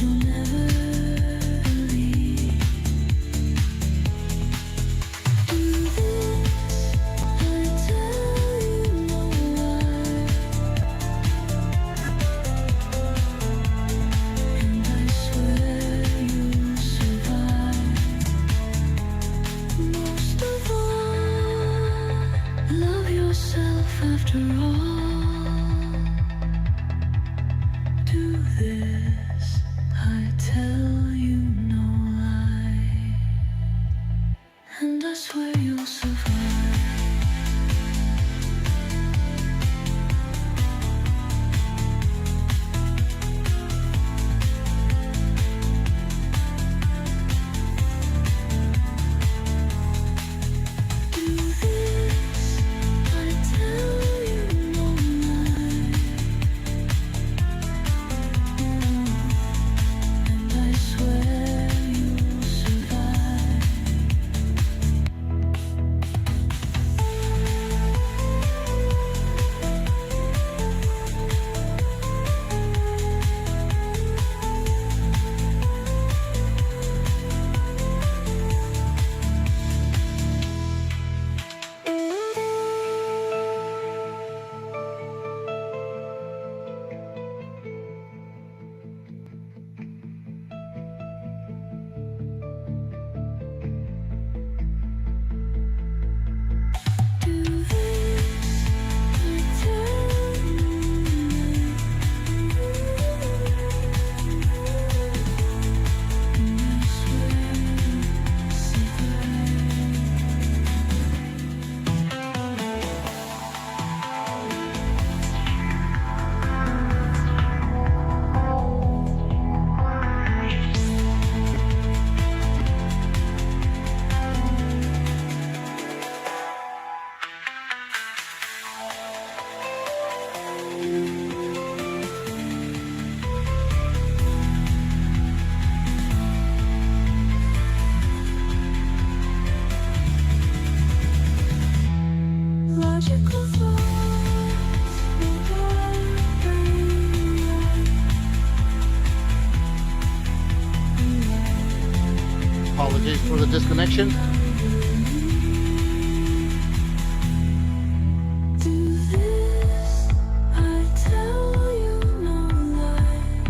you'll never believe. Do this, I tell you no lie, and I swear you'll survive. Most of all, love yourself after all. Do this, I tell you no lie, and I swear you'll survive. Do this, I tell you no lie, and I swear you'll survive. Do this, I tell you and I swear you'll survive. Logical thoughts will guide Apologies for the disconnection. Do this, I tell you no lie,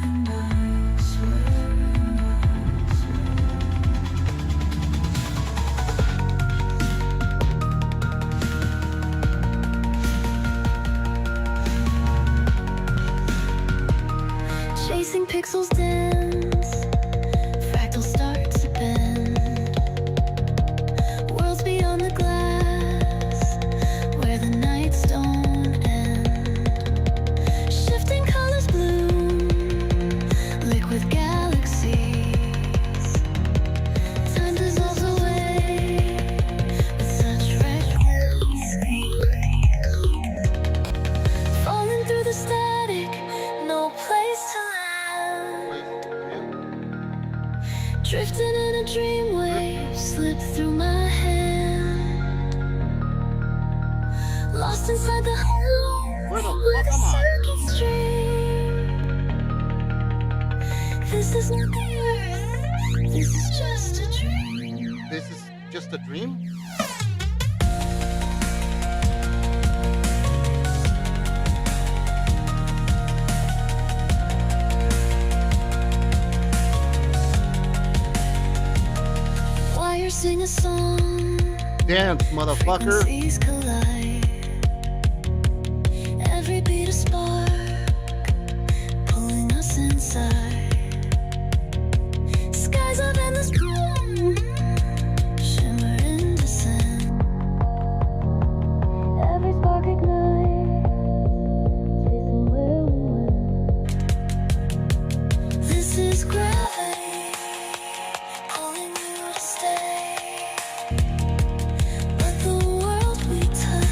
and I swear. Chasing pixels dance, fractals start to bend. Worlds beyond the glass, where the nights don't end. Shifting colors bloom, liquid galaxies. Time dissolves away with such falling through the static, no place to land. Drifting in a dream wave, slip through my hand. Lost inside the hole Where the where fuck the am I? circuits stream. This is not the earth, this is just a dream. This is just a dream? Wires sing a song, Dance, motherfucker. frequencies collide. Every beat a spark, pulling us inside. Skies of endless blue, shimmer in descent. Every spark ignites, chasing where we went. This is gravity, pulling you to stay. Let the world we touch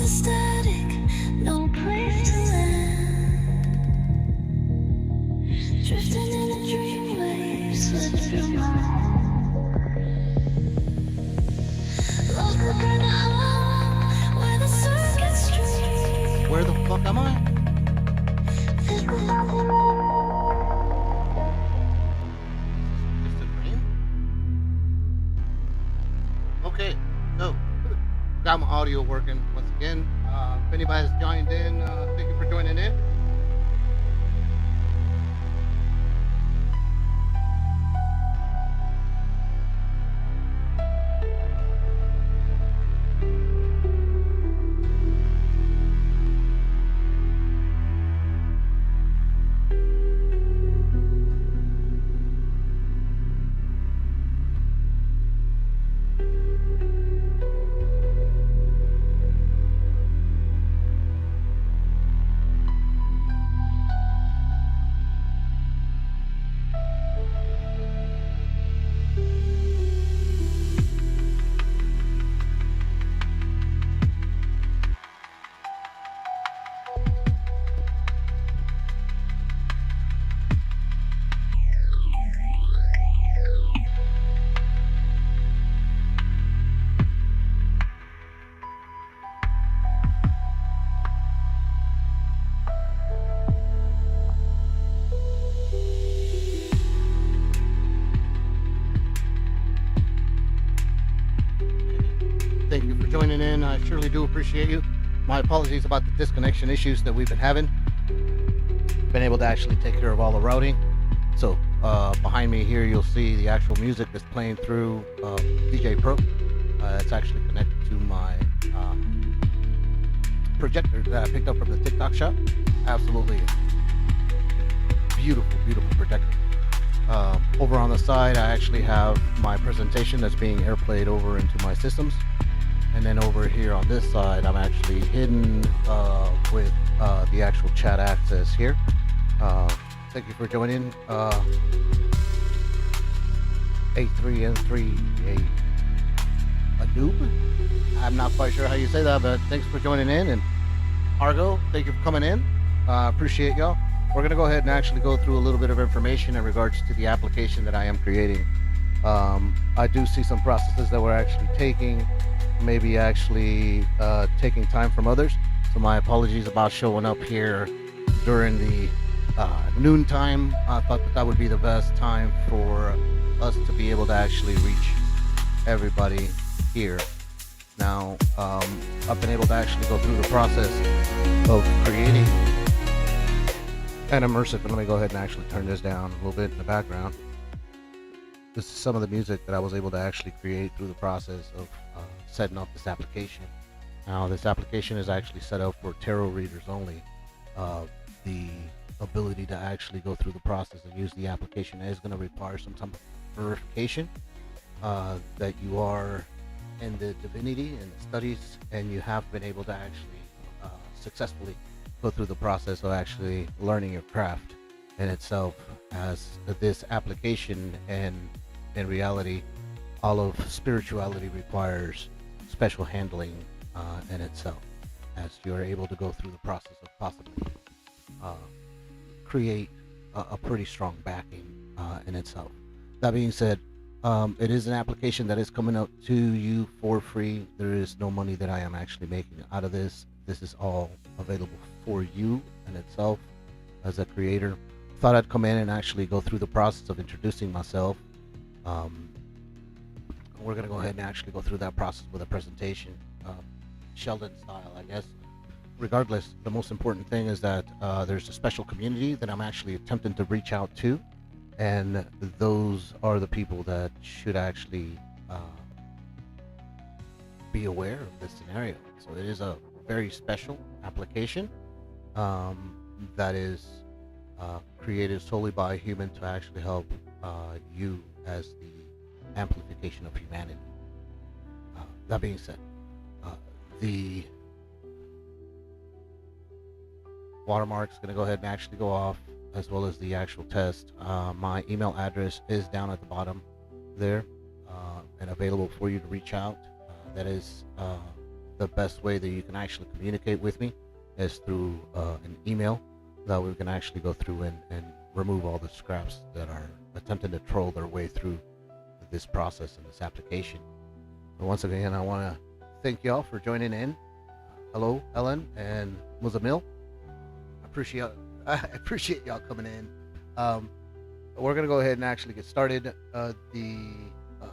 static, no place to land. Drifting in a dream wave, slipping through my lost within a home where the sun gets straight. Where the fuck am I? This is nothing Just a dream? Okay, so got my audio working once again. If anybody's joined in, thank you for joining in. Thank you for joining in. I surely do appreciate you. My apologies about the disconnection issues that we've been having. Been able to actually take care of all the routing. So behind me here, you'll see the actual music that's playing through DJ Pro. It's actually connected to my projector that I picked up from the TikTok shop. Absolutely beautiful, beautiful projector. Over on the side, I actually have my presentation that's being airplayed over into my systems. And then over here on this side, I'm actually hidden with the actual chat access here. Thank you for joining. A3N3, a noob? I'm not quite sure how you say that, but thanks for joining in. And Argo, thank you for coming in. Appreciate y'all. We're going to go ahead and actually go through a little bit of information in regards to the application that I am creating. I do see some processes that we're actually taking, maybe actually taking time from others. So my apologies about showing up here during the noon time. I thought that would be the best time for us to be able to actually reach everybody here. Now, I've been able to actually go through the process of creating an immersive, and let me go ahead and actually turn this down a little bit in the background. This is some of the music that I was able to actually create through the process of setting up this application. Now, this application is actually set up for tarot readers only. The ability to actually go through the process and use the application is going to require some type of verification that you are in the divinity and the studies, and you have been able to actually successfully go through the process of actually learning your craft in itself. As this application and in reality, all of spirituality requires special handling in itself, as you're able to go through the process of possibly create a pretty strong backing in itself. That being said, it is an application that is coming out to you for free. There is no money that I am actually making out of this. This is all available for you in itself as a creator. Thought I'd come in and actually go through the process of introducing myself. We're going to go ahead and actually go through that process with a presentation, Sheldon style, I guess. Regardless, the most important thing is that there's a special community that I'm actually attempting to reach out to, and those are the people that should actually be aware of this scenario. So it is a very special application that is created solely by a human to actually help you as the amplification of humanity. That being said, the watermark is going to go ahead and actually go off, as well as the actual test. My email address is down at the bottom there and available for you to reach out. That is the best way that you can actually communicate with me is through an email that we can actually go through and remove all the scraps that are attempting to troll their way through this process and this application. But once again, I want to thank y'all for joining in. Hello, Ellen and Muzamil. I appreciate y'all coming in. We're gonna go ahead and actually get started. The uh,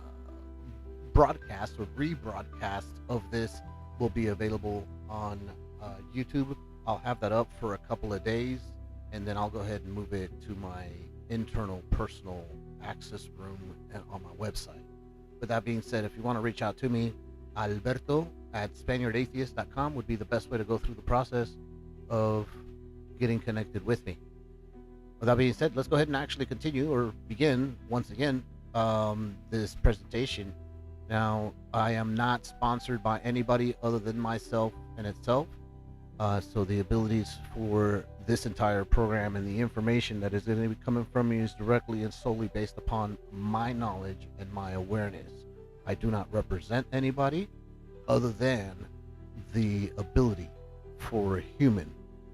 broadcast or rebroadcast of this will be available on YouTube. I'll have that up for a couple of days, and then I'll go ahead and move it to my internal personal access room on my website. With that being said, if you want to reach out to me, Alberto at SpaniardAtheist.com would be the best way to go through the process of getting connected with me. With that being said, let's go ahead and actually continue or begin once again this presentation. Now, I am not sponsored by anybody other than myself and itself. So the abilities for this entire program and the information that is going to be coming from me is directly and solely based upon my knowledge and my awareness. I do not represent anybody other than the ability for a human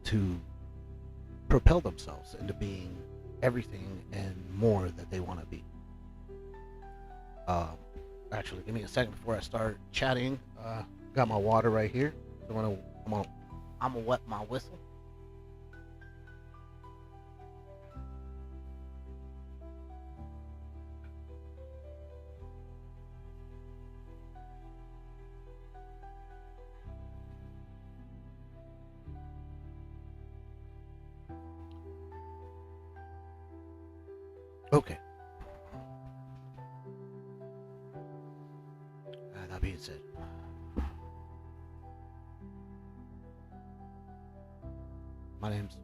to propel themselves into being everything and more that they want to be. Actually, give me a second before I start chatting. Got my water right here. So I'm gonna wet my whistle. Okay. That being said, my name's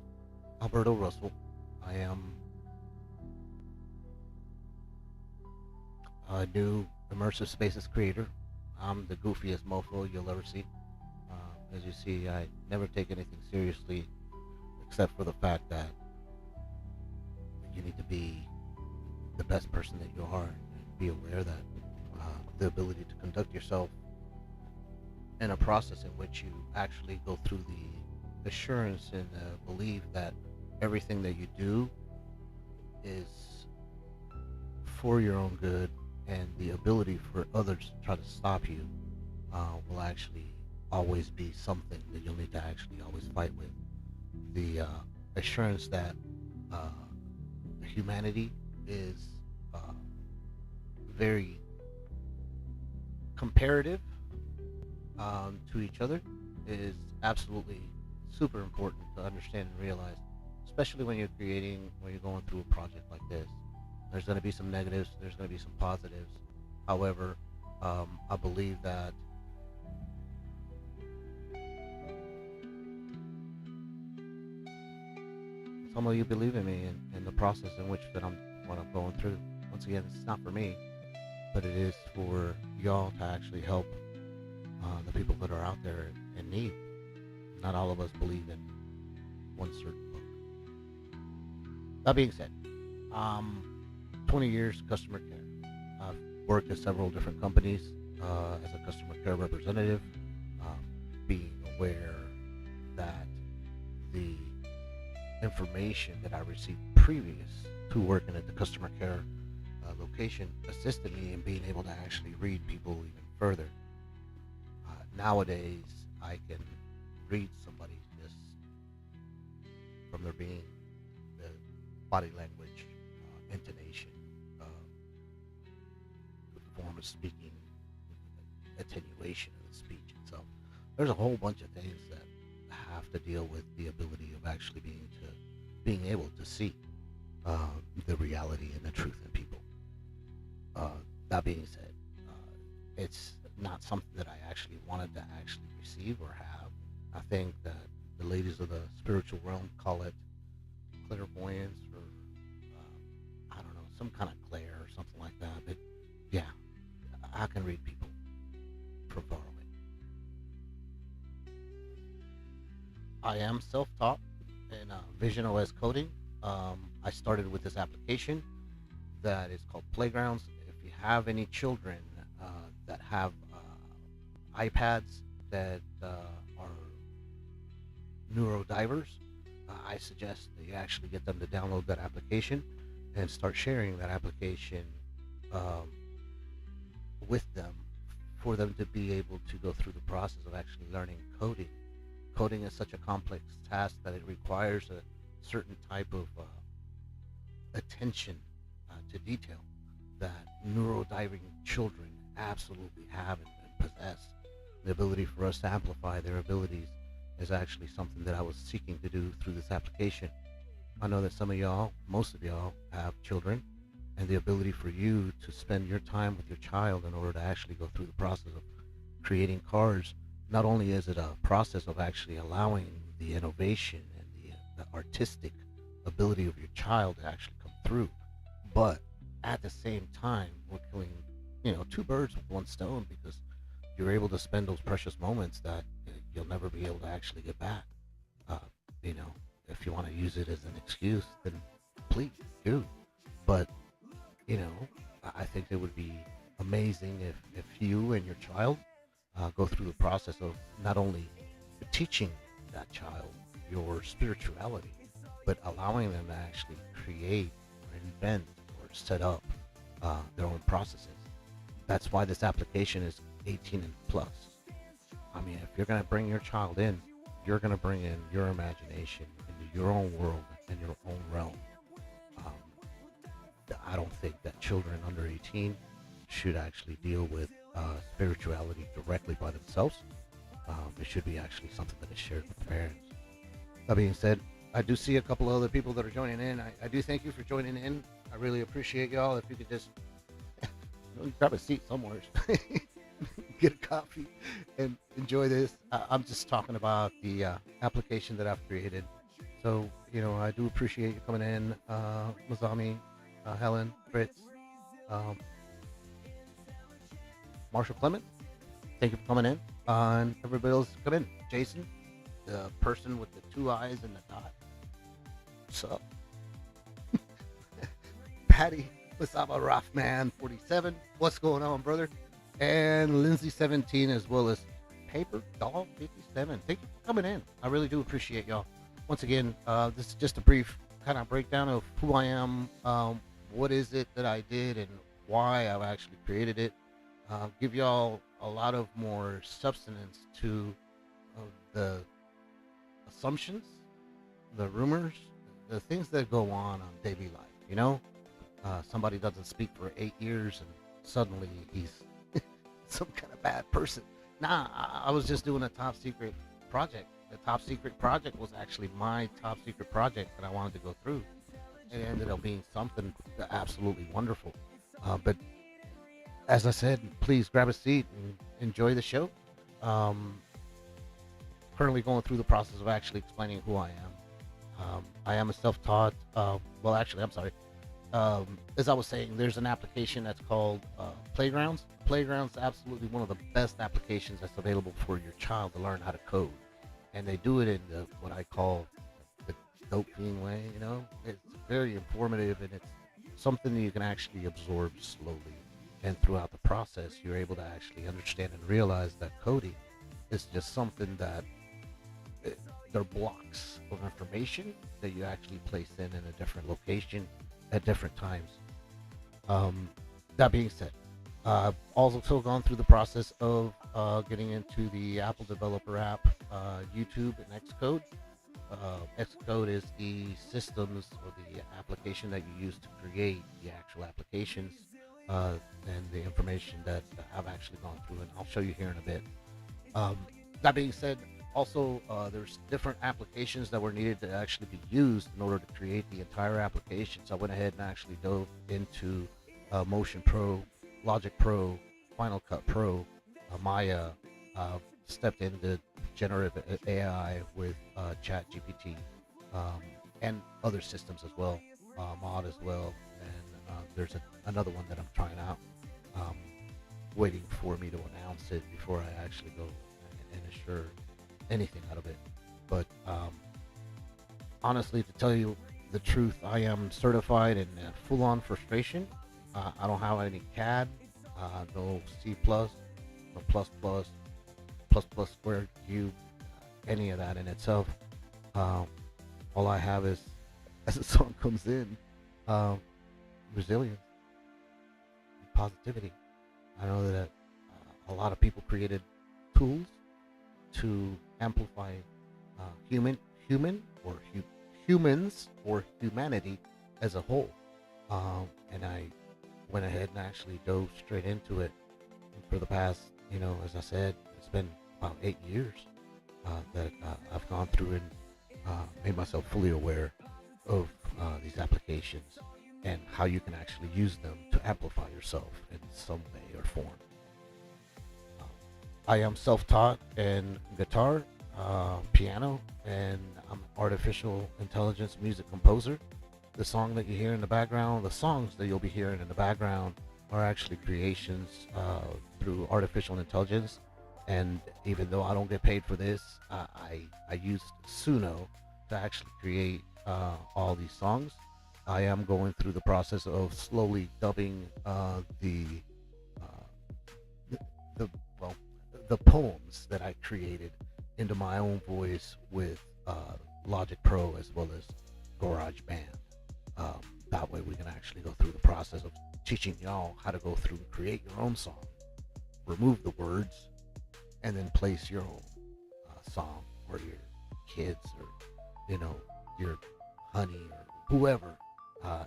Alberto Russell. I am a new immersive spaces creator. I'm the goofiest mofo you'll ever see. As you see, I never take anything seriously except for the fact that you need to be the best person that you are and be aware that the ability to conduct yourself in a process in which you actually go through the assurance and believe that everything that you do is for your own good, and the ability for others to try to stop you will actually always be something that you'll need to actually always fight with. The assurance that humanity is very comparative to each other is absolutely super important to understand and realize, especially when you're going through a project like this. There's going to be some negatives, there's going to be some positives. However, I believe that some of you believe in me and the process in which what I'm going through. Once again, it's not for me, but it is for y'all to actually help the people that are out there in need. Not all of us believe in one certain book. That being said, 20 years customer care. I've worked at several different companies as a customer care representative, being aware that the information that I received previous to working at the customer care location assisted me in being able to actually read people even further. Nowadays, I can read somebody just from their being, the body language, intonation, the form of speaking, attenuation of the speech itself. There's a whole bunch of things that have to deal with the ability of actually being able to see the reality and the truth in people. That being said, it's not something that I actually wanted to actually receive or have. I think that the ladies of the spiritual realm call it clairvoyance or I don't know, some kind of clair or something like that. But yeah, I can read people from far away. I am self-taught in Vision OS coding. I started with this application that is called Playgrounds. If you have any children that have iPads, that are neurodivers, I suggest that you actually get them to download that application and start sharing that application um, with them for them to be able to go through the process of actually learning coding. Coding is such a complex task that it requires a certain type of attention to detail that neurodiving children absolutely have and possess. The ability for us to amplify their abilities is actually something that I was seeking to do through this application. I know that some of y'all, most of y'all, have children, and the ability for you to spend your time with your child in order to actually go through the process of creating cars. Not only is it a process of actually allowing the innovation and the artistic ability of your child to actually come through, but at the same time, we're killing, two birds with one stone because you're able to spend those precious moments that you'll never be able to actually get back. Uh, you know, if you want to use it as an excuse, then please do. But I think it would be amazing if you and your child go through the process of not only teaching that child your spirituality, but allowing them to actually create or invent or set up their own processes. That's why this application is 18 and plus. I mean, if you're going to bring your child in, you're going to bring in your imagination into your own world and your own realm. Um, I don't think that children under 18 should actually deal with spirituality directly by themselves. It should be actually something that is shared with the parents. That being said, I do see a couple other people that are joining in. I do thank you for joining in. I really appreciate y'all. If you could just grab a seat somewhere, get a coffee, and enjoy this. I'm just talking about the application that I've created. So, I do appreciate you coming in, Mazami, Helen, Fritz, Marshall Clement. Thank you for coming in. And everybody else come in. Jason, the person with the 2 eyes and the dot. What's up? Patty, Masaba Rothman 47. What's going on, brother? And Lindsay 17, as well as Paper Doll 57. Thank you for coming in. I really do appreciate y'all. Once again, this is just a brief kind of breakdown of who I am, what is it that I did, and why I've actually created it. Give y'all a lot of more substance to the assumptions, the rumors, the things that go on daily life. Somebody doesn't speak for 8 years and suddenly he's some kind of bad person. Nah, I was just doing a top secret project. The top secret project was actually my top secret project that I wanted to go through. It ended up being something absolutely wonderful. But as I said, please grab a seat and enjoy the show. Currently going through the process of actually explaining who I am. I am a self-taught, as I was saying, there's an application that's called Playgrounds. Playgrounds is absolutely one of the best applications that's available for your child to learn how to code. And they do it in what I call the dope fiend way, It's very informative, and it's something that you can actually absorb slowly. And throughout the process, you're able to actually understand and realize that coding is just something that they're blocks of information that you actually place in a different location at different times. That being said, I've also gone through the process of getting into the Apple Developer app, YouTube, and Xcode. Xcode is the systems or the application that you use to create the actual applications and the information that I've actually gone through, and I'll show you here in a bit. That being said, also there's different applications that were needed to actually be used in order to create the entire application. So I went ahead and actually dove into Motion Pro, Logic Pro, Final Cut Pro, Maya, stepped into generative AI with Chat GPT, and other systems as well, Mod as well, and there's another one that I'm trying out, waiting for me to announce it before I actually go and assure anything out of it. But honestly, to tell you the truth, I am certified in full-on frustration. I don't have any CAD, no C++, no ++, plus plus squared cube, any of that in itself. Um, all I have is, as the song comes in, um, resilience, and positivity. I know that a lot of people created tools to amplify uh, human human or humans or humanity as a whole. And I went ahead and actually dove straight into it. And for the past, as I said, it's been about 8 years that I've gone through and made myself fully aware of these applications and how you can actually use them to amplify yourself in some way or form. I am self-taught in guitar, piano, and I'm an artificial intelligence music composer. The song that you hear in the background, the songs that you'll be hearing in the background are actually creations through artificial intelligence. And even though I don't get paid for this, I used Suno to actually create all these songs. I am going through the process of slowly dubbing the well the poems that I created into my own voice with Logic Pro as well as GarageBand. That way we can actually go through the process of teaching y'all how to go through and create your own song, remove the words, and then place your own song or your kids or your honey or whoever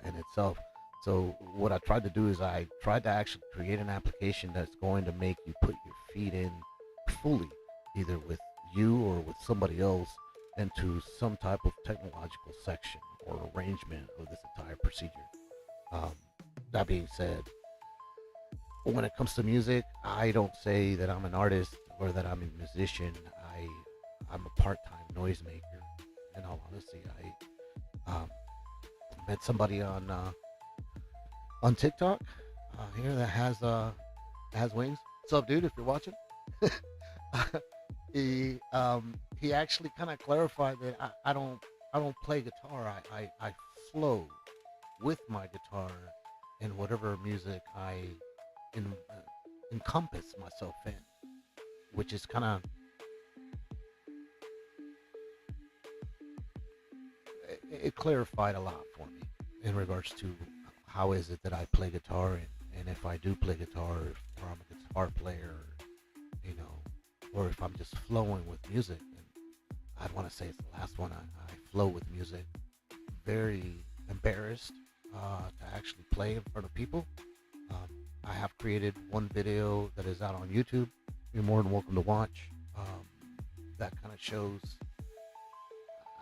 in itself. So what I tried to do is I tried to actually create an application that's going to make you put your feet in fully, either with you or with somebody else, into some type of technological section or arrangement of this entire procedure. That being said, when it comes to music, I don't say that I'm an artist or that I'm a musician. I'm a part-time noisemaker. In all honesty, I met somebody on TikTok here that has wings. What's up, dude? If you're watching, he actually kind of clarified that I don't play guitar. I flow with my guitar in whatever music I encompass myself in, which is kind of it clarified a lot for me in regards to how is it that I play guitar, and if I do play guitar, or I'm a guitar player, or if I'm just flowing with music. And I'd want to say it's the last one. I flow with music. Very embarrassed to actually play in front of people. I have created one video that is out on YouTube. You're more than welcome to watch. That kind of shows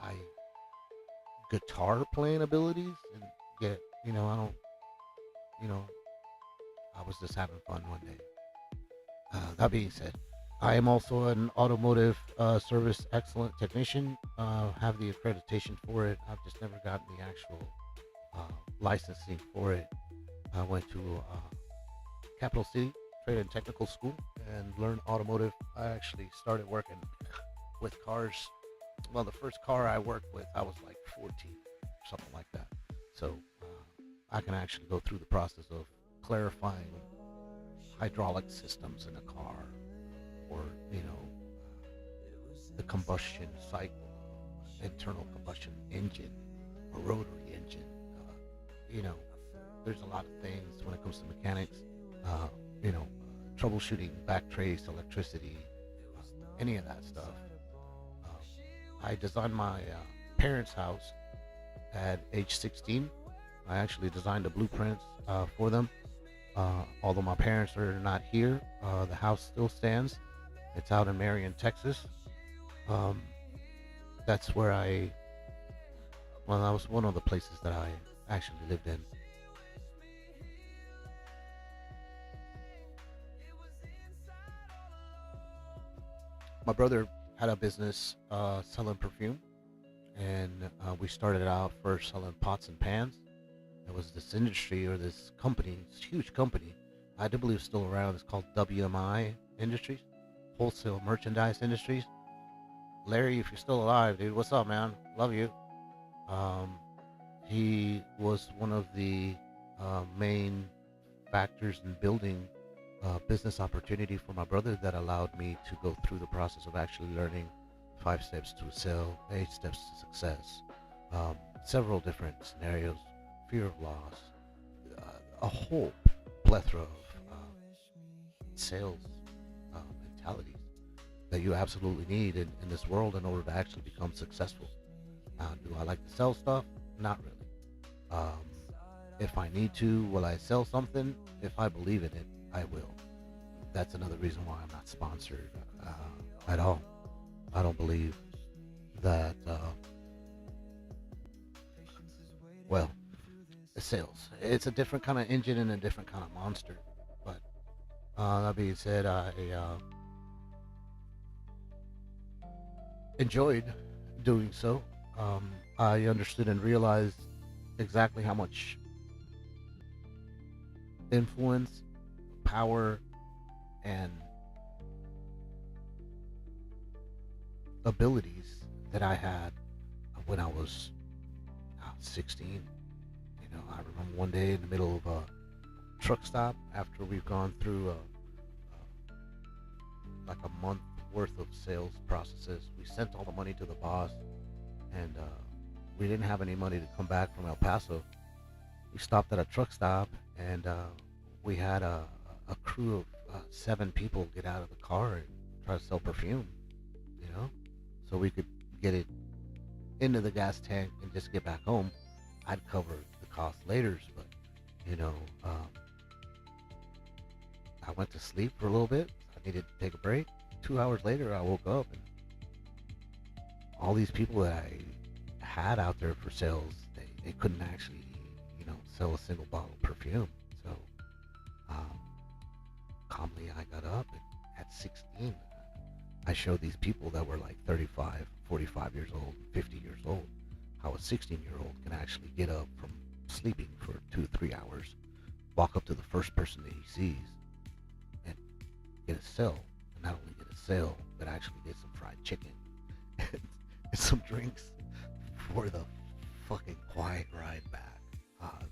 I guitar playing abilities, and yet I don't I was just having fun one day. That being said, I am also an automotive service excellent technician. Have the accreditation for it. I've just never gotten the actual licensing for it. I went to Capital City Trade and Technical School and learned automotive. I actually started working with cars. Well, the first car I worked with, I was like 14, something like that. So I can actually go through the process of clarifying hydraulic systems in a car, or the combustion cycle, internal combustion engine, a rotary engine. There's a lot of things when it comes to mechanics. Troubleshooting backtrace electricity, any of that stuff. I designed my parents' house at age 16. I actually designed the blueprints for them. Although my parents are not here, the house still stands. It's out in Marion, Texas. That's where that was one of the places that I actually lived in. My brother had a business selling perfume, and we started out first selling pots and pans. There was this industry or this company, this huge company, I do believe it's still around. It's called WMI Industries, Wholesale Merchandise Industries. Larry, if you're still alive, dude, what's up, man? Love you. He was one of the main factors in building business opportunity for my brother that allowed me to go through the process of actually learning 5 steps to sell, 8 steps to success, um, several different scenarios, fear of loss, a whole plethora of sales mentalities that you absolutely need in this world in order to actually become successful. Do I like to sell stuff? Not really. Um, if I need to, will I sell something? If I believe in it, I will. That's another reason why I'm not sponsored at all. I don't believe that, well, sales. It's a different kind of engine and a different kind of monster. But that being said, I enjoyed doing so. I understood and realized exactly how much influence, power, and abilities that I had when I was 16. I remember one day in the middle of a truck stop after we've gone through like a month worth of sales processes. We sent all the money to the boss, and we didn't have any money to come back from El Paso. We stopped at a truck stop, and we had a crew of 7 people get out of the car and try to sell perfume, you know, so we could get it into the gas tank and just get back home. I'd cover the cost later, but you know, um, I went to sleep for a little bit. I needed to take a break. 2 hours later, I woke up, and all these people that I had out there for sales, they couldn't actually, sell a single bottle of perfume. So, um, calmly, I got up, and at 16, I showed these people that were like 35, 45 years old, 50 years old, how a 16-year-old can actually get up from sleeping for 2, 3 hours, walk up to the first person that he sees, and get a sale. And not only get a sale, but actually get some fried chicken and some drinks for the fucking quiet ride back.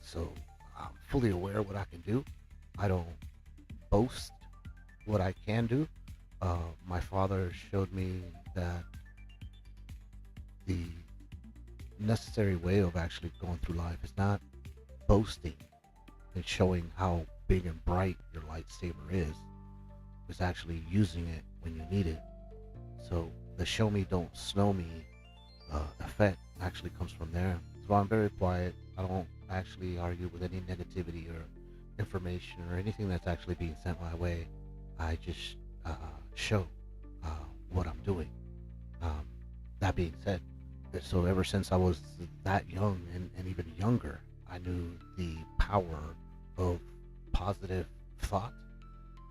So I'm fully aware of what I can do. I don't boast what I can do. My father showed me that the necessary way of actually going through life is not boasting and showing how big and bright your lightsaber is. It's actually using it when you need it. So the show me don't snow me effect actually comes from there. So I'm very quiet. I don't actually argue with any negativity or information or anything that's actually being sent my way. I just show what I'm doing. That being said, so ever since I was that young and even younger, I knew the power of positive thought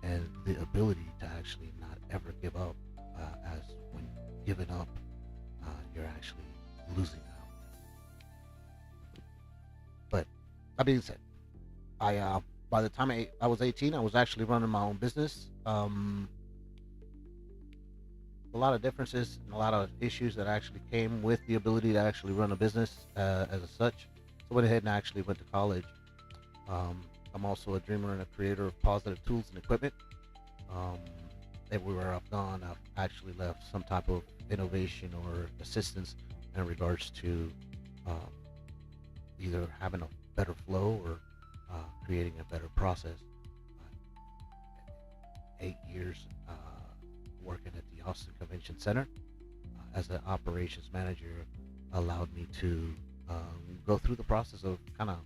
and the ability to actually not ever give up, as when giving up, you're actually losing out. But that being said, I by the time I was 18, I was actually running my own business. A lot of differences and a lot of issues that actually came with the ability to actually run a business as a such. So I went ahead and actually went to college. I'm also a dreamer and a creator of positive tools and equipment. Um, Everywhere I've gone, I've actually left some type of innovation or assistance in regards to um, either having a better flow or creating a better process. 8 years working at the Austin Convention Center as an operations manager allowed me to go through the process of kind of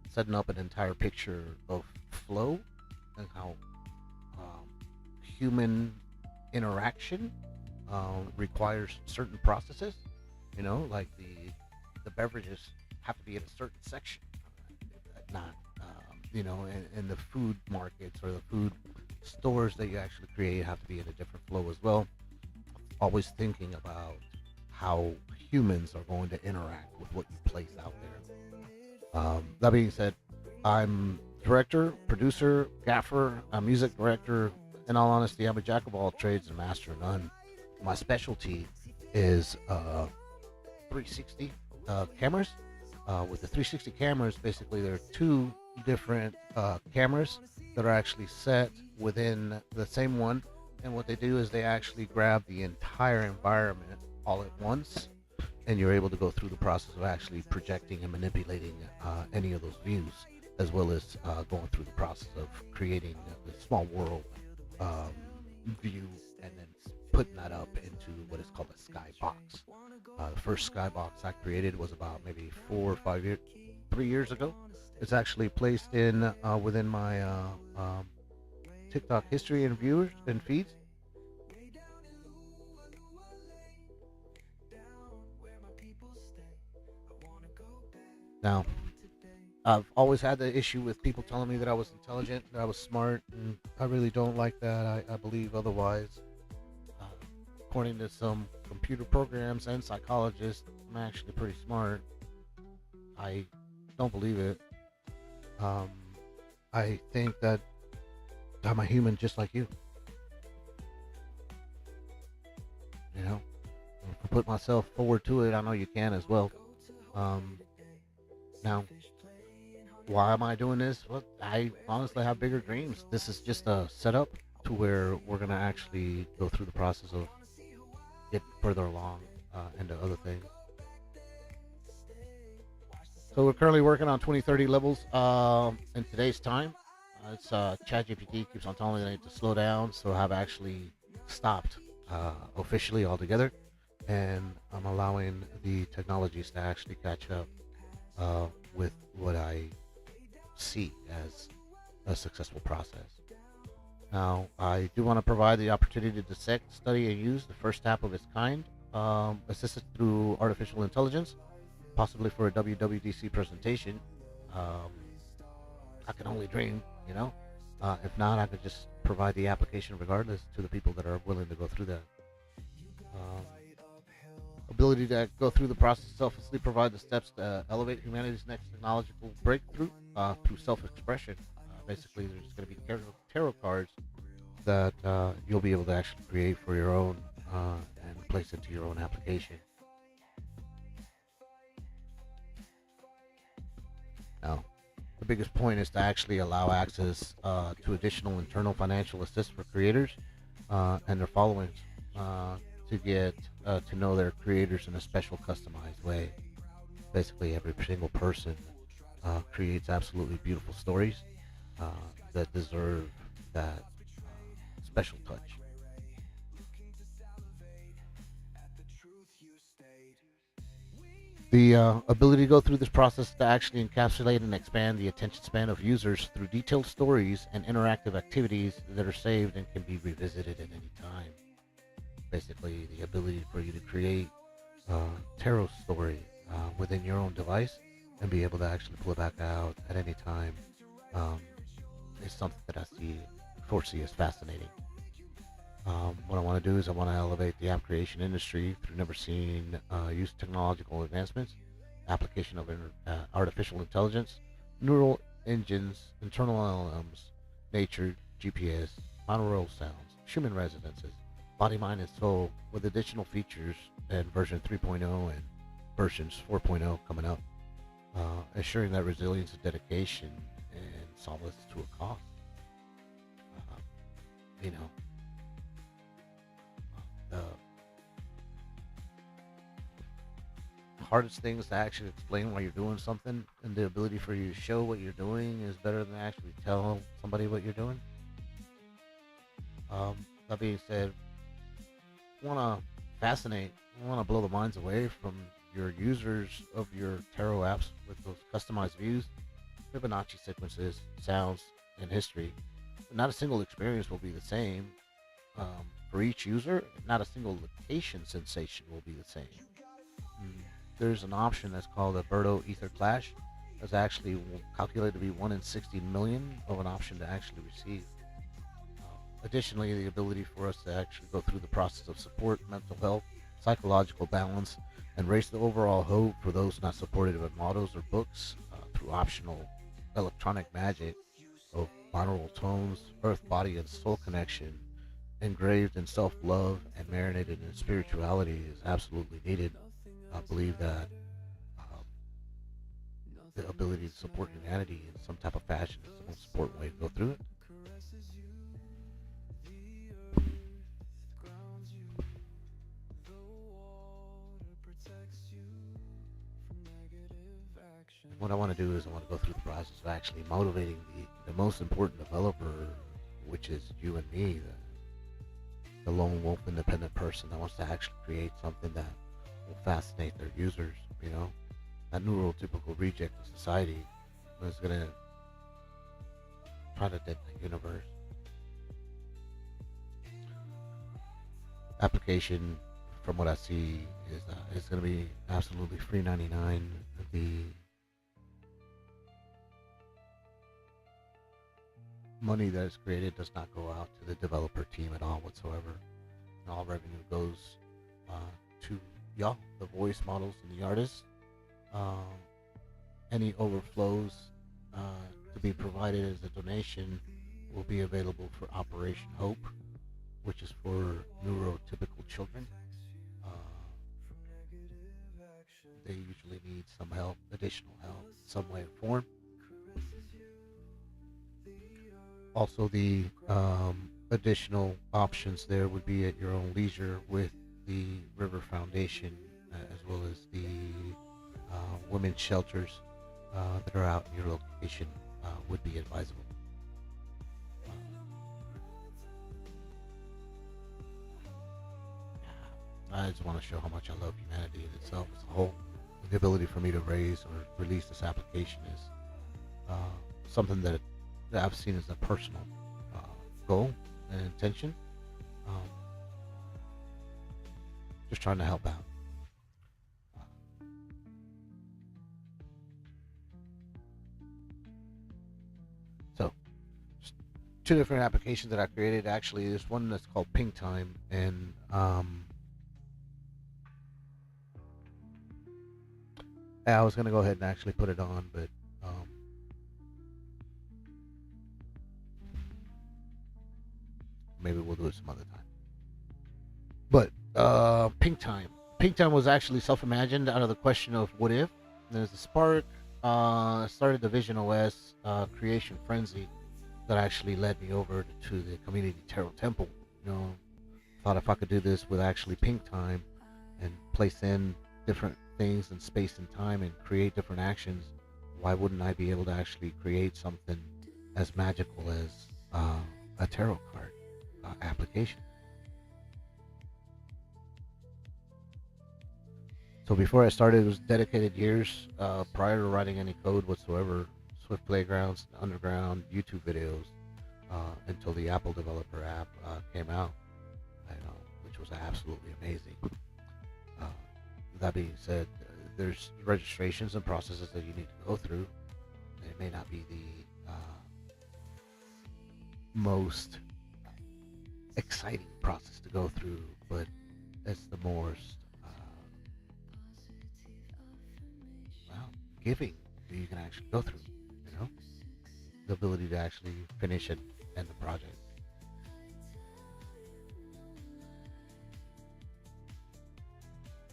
setting up an entire picture of flow and how human interaction requires certain processes. Like the beverages have to be in a certain section, not and the food markets or the food stores that you actually create have to be in a different flow as well. Always thinking about how humans are going to interact with what you place out there. That being said, I'm director, producer, gaffer, a music director. In all honesty, I'm a jack of all trades and master of none. My specialty is 360 cameras. With the 360 cameras, basically there are two different cameras that are actually set within the same one. And what they do is they actually grab the entire environment all at once, and you're able to go through the process of actually projecting and manipulating any of those views, as well as going through the process of creating a small world um, view, and then putting that up into what is called a skybox. The first skybox I created was about maybe 4 or 5 years, 3 years ago. It's actually placed in within my TikTok history and viewers and feeds. Now, I've always had the issue with people telling me that I was intelligent, that I was smart, and I really don't like that. I believe otherwise. Uh, According to some computer programs and psychologists, I'm actually pretty smart. I don't believe it. Um, I think that I'm a human just like you. You know, if I put myself forward to it, I know you can as well. Um, Now, why am I doing this? Well, I honestly have bigger dreams. This is just a setup to where we're gonna actually go through the process of get further along into other things. So we're currently working on 2030 levels in today's time. It's ChatGPT keeps on telling me that I need to slow down, so I've actually stopped officially altogether, and I'm allowing the technologies to actually catch up with what I see as a successful process. Now, I do want to provide the opportunity to dissect, study, and use the first app of its kind, assisted through artificial intelligence, possibly for a WWDC presentation. Um, I can only dream, you know. If not, I could just provide the application regardless to the people that are willing to go through that. Um, Ability to go through the process selflessly provide the steps to elevate humanity's next technological breakthrough through self-expression. Basically, there's going to be tarot cards that you'll be able to actually create for your own and place into your own application. Now, the biggest point is to actually allow access to additional internal financial assist for creators and their followings uh, to get to know their creators in a special, customized way. Basically, every single person creates absolutely beautiful stories uh, that deserve that special touch. The ability to go through this process to actually encapsulate and expand the attention span of users through detailed stories and interactive activities that are saved and can be revisited at any time. Basically, the ability for you to create a tarot story within your own device and be able to actually pull it back out at any time um, is something that foresee as fascinating. What I want to do is I want to elevate the app creation industry through never seen use technological advancements, application of artificial intelligence, neural engines, internal LLMs, nature, GPS, monaural sounds, human resonances, body, mind, and soul, with additional features and version 3.0 and versions 4.0 coming up, assuring that resilience and dedication and solace to a cause. Uh, you know, the hardest things to actually explain why you're doing something, and the ability for you to show what you're doing is better than actually tell somebody what you're doing. That being said, want to fascinate, want to blow the minds away from your users of your tarot apps with those customized views, Fibonacci sequences, sounds, and history. Not a single experience will be the same for each user. Not a single location sensation will be the same. Mm, There's an option that's called a Berto Ether Clash. That's actually calculated to be 1 in 60 million of an option to actually receive. Additionally, the ability for us to actually go through the process of support, mental health, psychological balance, and raise the overall hope for those not supported by models or books through optional electronic magic of binaural tones, earth, body, and soul connection, engraved in self-love and marinated in spirituality is absolutely needed. I believe that um, the ability to support humanity in some type of fashion is the most important way to go through it. And what I want to do is I want to go through the process of actually motivating the most important developer, which is you and me, the lone wolf independent person that wants to actually create something that will fascinate their users, you know? That neurotypical reject of society is going to try to dent the universe. Application, from what I see, is going to be absolutely free 99. The money that is created does not go out to the developer team at all whatsoever. And all revenue goes to y'all, the voice models and the artists. Any overflows to be provided as a donation will be available for Operation Hope, which is for neurotypical children. They usually need some help, additional help, some way or form. Also, the additional options there would be at your own leisure with the River Foundation, as well as the women's shelters that are out in your location would be advisable. I just want to show how much I love humanity in itself as a whole. The ability for me to raise or release this application is something that I've seen as a personal goal and intention. Just trying to help out. So, two different applications that I created. Actually, there's one that's called Ping Time, and I was gonna go ahead and actually put it on, but maybe we'll do it some other time. But Pink Time was actually self-imagined out of the question of what if. There's a spark. Started the Vision OS creation frenzy that actually led me over to the Community Tarot Temple. You know, thought if I could do this with actually Pink Time and place in different things in space and time and create different actions, why wouldn't I be able to actually create something as magical as a tarot card application? So before I started, it was dedicated years prior to writing any code whatsoever, Swift Playgrounds, Underground, YouTube videos, until the Apple Developer app came out, which was absolutely amazing. That being said, there's registrations and processes that you need to go through. It may not be the most exciting process to go through, but it's the most giving that you can actually go through. You know, the ability to actually finish and end the project.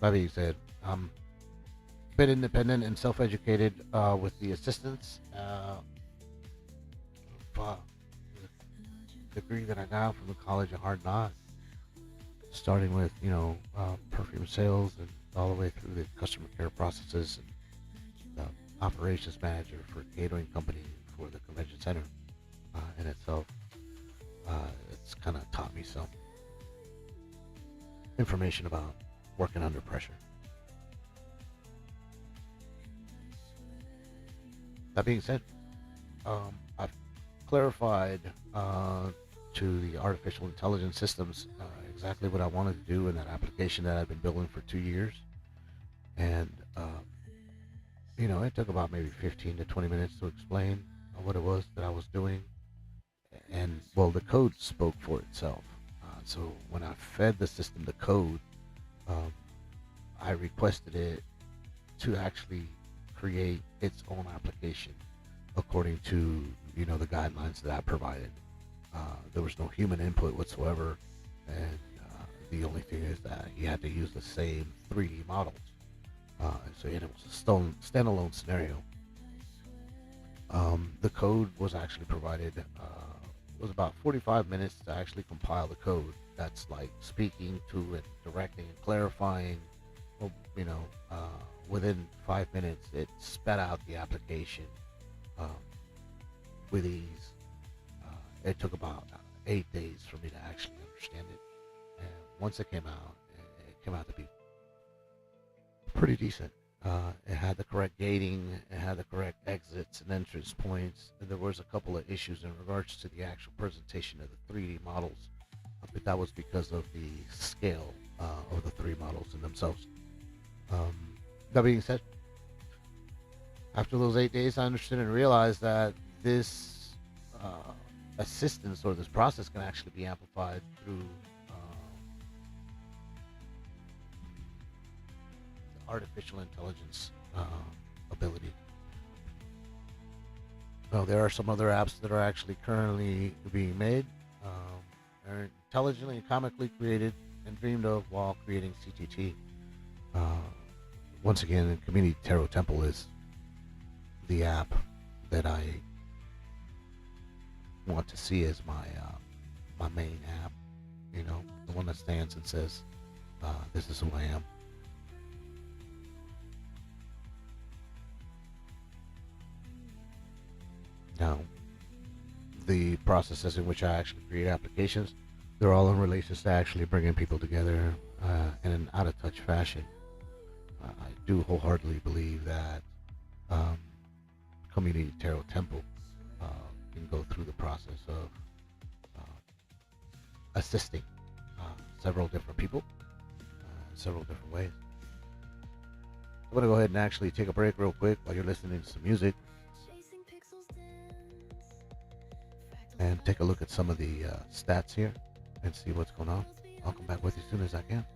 That being said, I'm a bit independent and self-educated with the assistance of the degree that I got from the College of Hard Knocks, starting with perfume sales and all the way through the customer care processes and the operations manager for a catering company for the convention center in itself. It's kind of taught me some information about working under pressure. That being said, I've clarified to the artificial intelligence systems exactly what I wanted to do in that application that I've been building for 2 years. And, it took about maybe 15 to 20 minutes to explain what it was that I was doing. And, well, the code spoke for itself. So when I fed the system the code, I requested it to actually create its own application according to the guidelines that I provided. There was no human input whatsoever, and the only thing is that you had to use the same 3D models. So it was a standalone scenario. The code was actually provided. It was about 45 minutes to actually compile the code. That's like speaking to it, directing and clarifying. Well, within 5 minutes, it spat out the application um, with ease. It took about 8 days for me to actually understand it. And once it came out, it came out to be pretty decent. It had the correct gating, it had the correct exits and entrance points, and there was a couple of issues in regards to the actual presentation of the 3D models, but that was because of the scale of the 3 models in themselves. That being said, after those 8 days, I understood and realized that this assistance or this process can actually be amplified through artificial intelligence ability. Now, there are some other apps that are actually currently being made. They're intelligently and comically created and dreamed of while creating CTT. Once again, Community Tarot Temple is the app that I want to see as my main app. The one that stands and says, "This is who I am." Now, the processes in which I actually create applications, they're all in relation to actually bringing people together in an out-of-touch fashion. I do wholeheartedly believe that Community Tarot Temple can go through the process of assisting several different people, several different ways. I'm going to go ahead and actually take a break real quick while you're listening to some music and take a look at some of the stats here and see what's going on. I'll come back with you as soon as I can.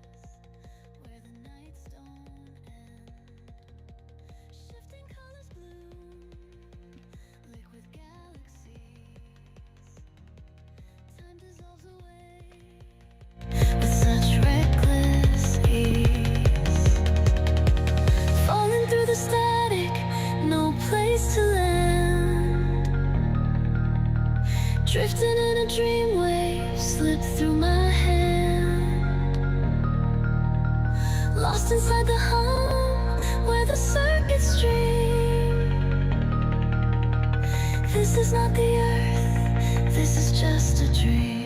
Drifting in a dream wave, slipped through my hand. Lost inside the hum, where the circuits stream. This is not the earth, this is just a dream.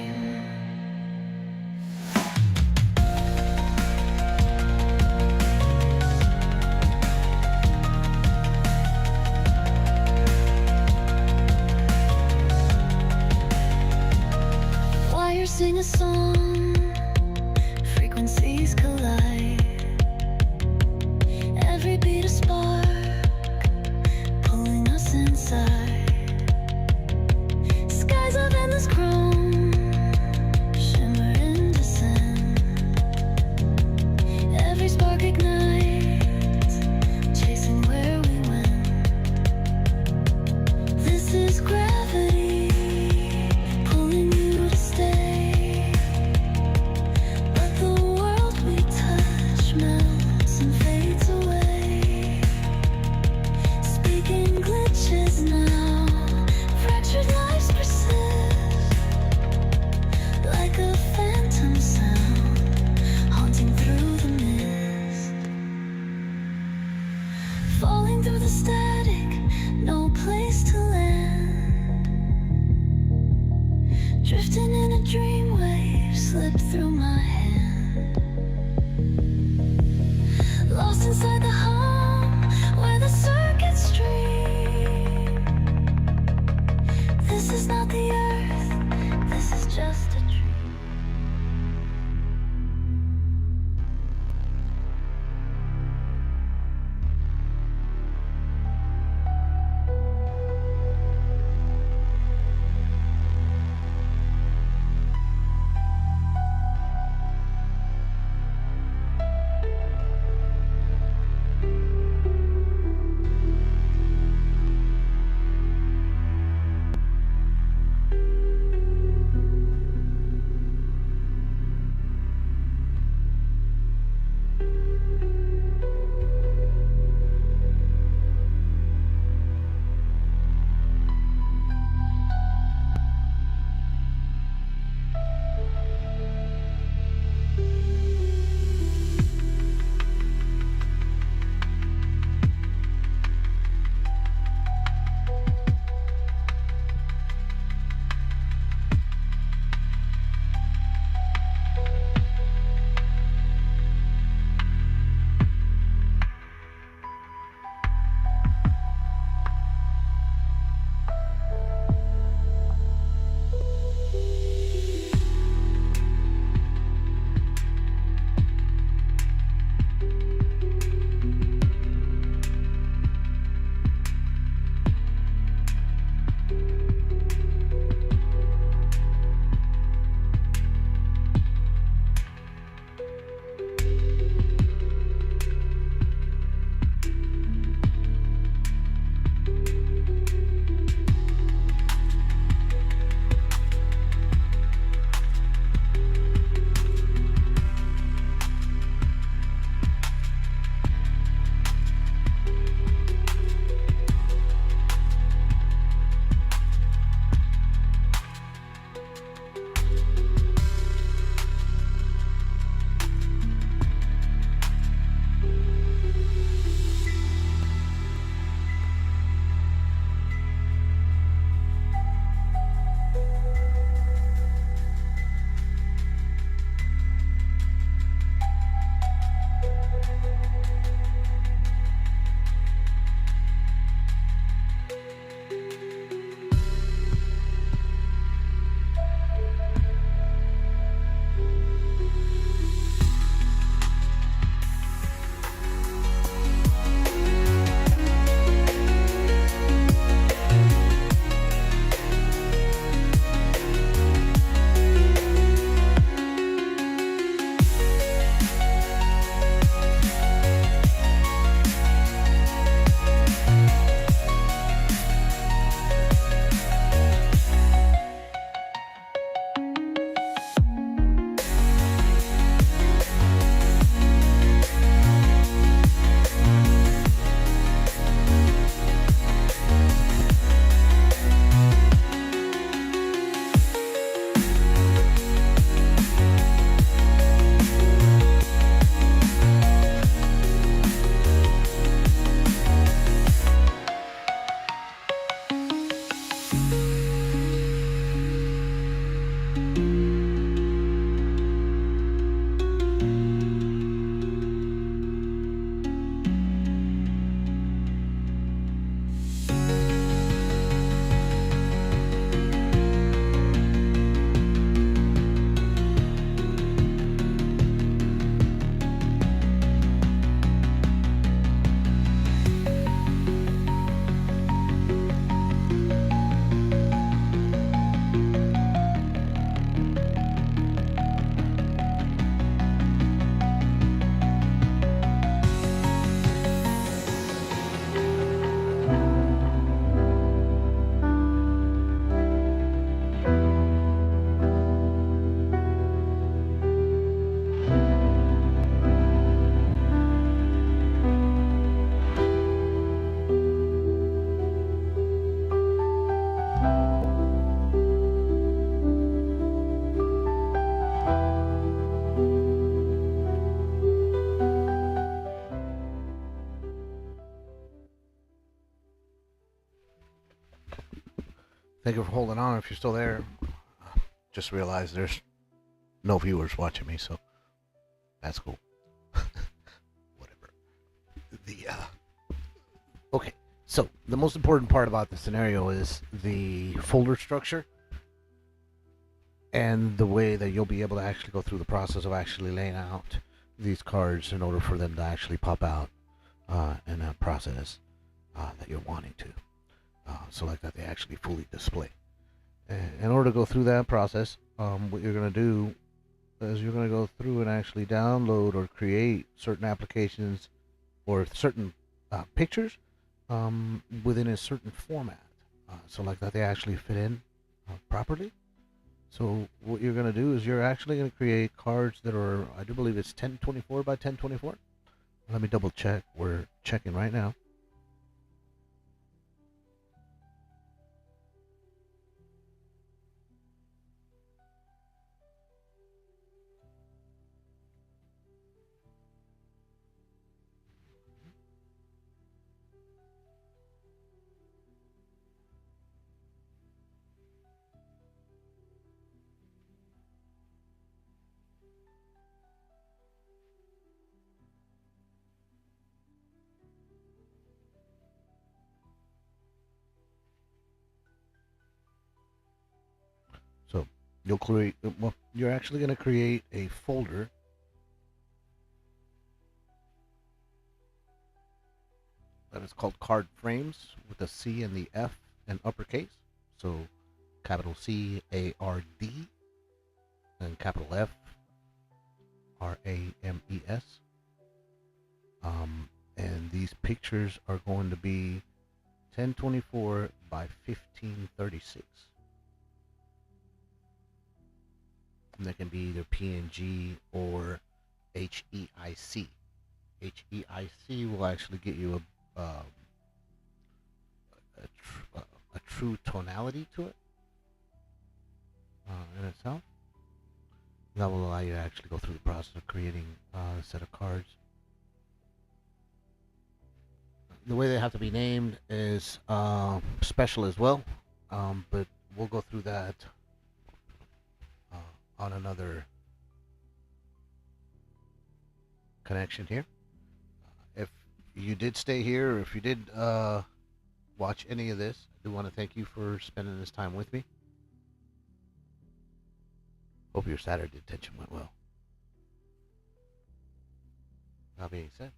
Sing a song, frequencies collide. Every beat a spark, pulling us inside. Skies of endless chrome, shimmer and descend. Every spark ignites, chasing where we went. This is gravity, pulling you to stay. Through the static, no place to land. Drifting in a dream wave, slipped through my hand. Lost inside the hum, where the circuits stream. This is not the earth, this is just a dream. Thank you for holding on. If you're still there, just realized there's no viewers watching me, so that's cool. Whatever. Okay. So the most important part about the scenario is the folder structure and the way that you'll be able to actually go through the process of actually laying out these cards in order for them to actually pop out in a process that you're wanting to. So like that they actually fully display. In order to go through that process, what you're going to do is you're going to go through and actually download or create certain applications or certain pictures within a certain format. So like that they actually fit in properly. So what you're going to do is you're actually going to create cards that are, I do believe it's 1024 by 1024. Let me double check. We're checking right now. So you'll create, well, you're actually going to create a folder that is called card frames with a C and the F in uppercase. So capital C A R D and capital F RAMES. And these pictures are going to be 1024 by 1536. And they can be either PNG or HEIC. HEIC will actually get you a true tonality to it in itself. That will allow you to actually go through the process of creating a set of cards. The way they have to be named is special as well, but we'll go through that on another connection here. If you did stay here, or if you did watch any of this, I do want to thank you for spending this time with me. Hope your Saturday detention went well. That being said,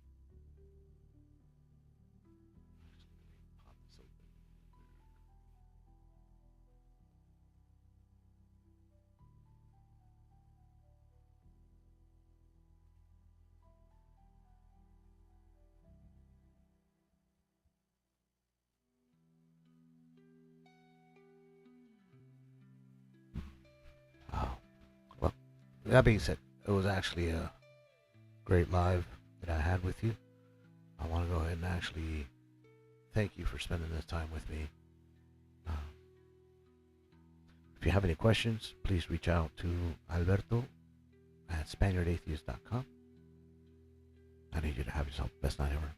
well, that being said, it was actually a great live that I had with you. I want to go ahead and actually thank you for spending this time with me. If you have any questions, please reach out to Alberto at SpaniardAtheist.com. I need you to have yourself the best night ever.